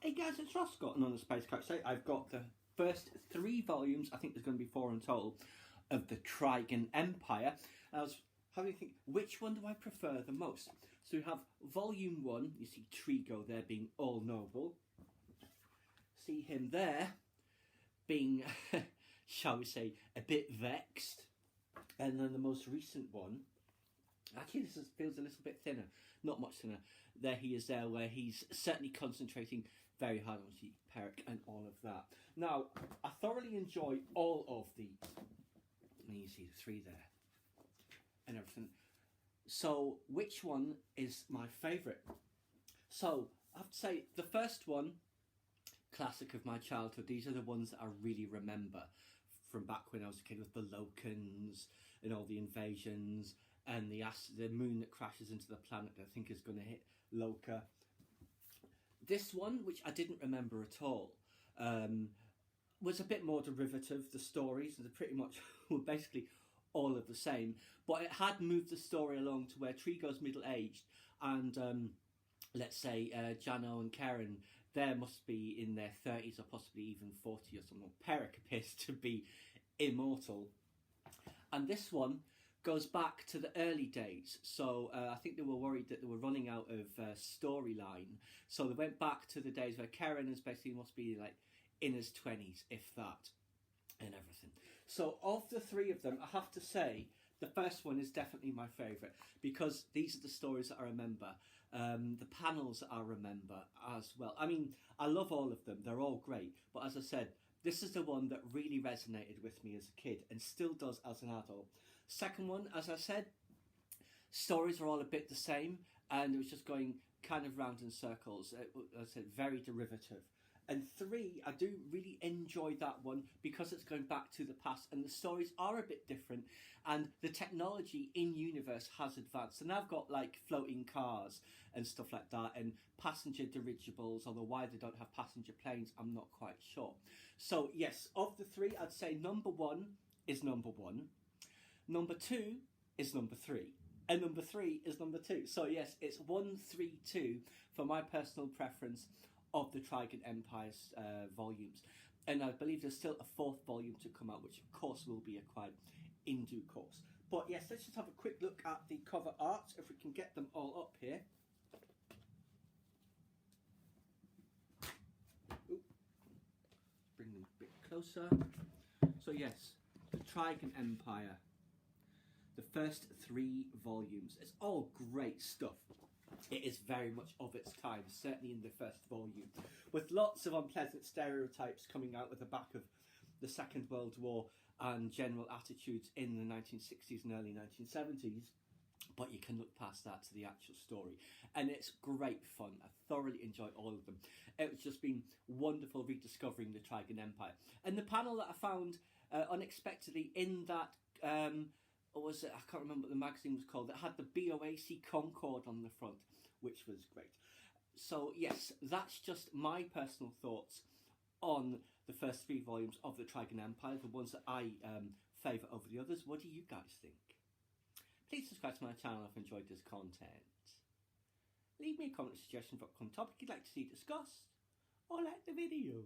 Hey guys, it's Roscoe, and on the Space Couch today I've got the first 3 volumes, I think there's going to be 4 in total, of the Trigan Empire. And I was having to think, which one do I prefer the most? So we have volume 1, you see Trigo there being all noble. See him there being, shall we say, a bit vexed. And then the most recent one, actually this feels a little bit thinner, not much thinner. There he is there where he's certainly concentrating very hard on the Peric and all of that. Now, I thoroughly enjoy all of these. And you see the 3 there and everything. So, which one is my favourite? So, I have to say, the first one, classic of my childhood, these are the ones that I really remember from back when I was a kid, with the Locans and all the invasions and the moon that crashes into the planet that I think is going to hit Loka. This one, which I didn't remember at all, was a bit more derivative. The stories, they pretty much were basically all of the same, but it had moved the story along to where Trigo's middle-aged and let's say Jano and Karen, they must be in their 30s or possibly even 40 or something. Peric appears to be immortal. And this one goes back to the early days. So I think they were worried that they were running out of storyline. So they went back to the days where Karen is basically must be like in his 20s, if that, and everything. So of the 3 of them, I have to say, the first one is definitely my favourite because these are the stories that I remember, the panels that I remember as well. I mean, I love all of them, they're all great, but as I said, this is the one that really resonated with me as a kid and still does as an adult. Second one, as I said, stories are all a bit the same and it was just going kind of round in circles. As I said, very derivative. And 3, I do really enjoy that one because it's going back to the past and the stories are a bit different and the technology in universe has advanced. And I've got like floating cars and stuff like that and passenger dirigibles, although why they don't have passenger planes, I'm not quite sure. So yes, of the 3, I'd say number 1 is number 1. Number 2 is number 3. And number 3 is number 2. So yes, it's 1, 3, 2 for my personal preference of the Trigan Empire's volumes. And I believe there's still a 4th volume to come out, which of course will be acquired in due course. But yes, let's just have a quick look at the cover art, if we can get them all up here. Ooh. Bring them a bit closer. So yes, the Trigan Empire. The first 3 volumes. It's all great stuff. It is very much of its time, certainly in the first volume, with lots of unpleasant stereotypes coming out with the back of the Second World War and general attitudes in the 1960s and early 1970s. But you can look past that to the actual story. And it's great fun. I thoroughly enjoy all of them. It's just been wonderful rediscovering the Trigan Empire. And the panel that I found unexpectedly in that... or was it, I can't remember what the magazine was called, that had the BOAC Concorde on the front, which was great. So yes, that's just my personal thoughts on the first 3 volumes of the Trigan Empire, the ones that I favour over the others. What do you guys think? Please subscribe to my channel if you've enjoyed this content. Leave me a comment or suggestion for a topic you'd like to see discussed, or like the video.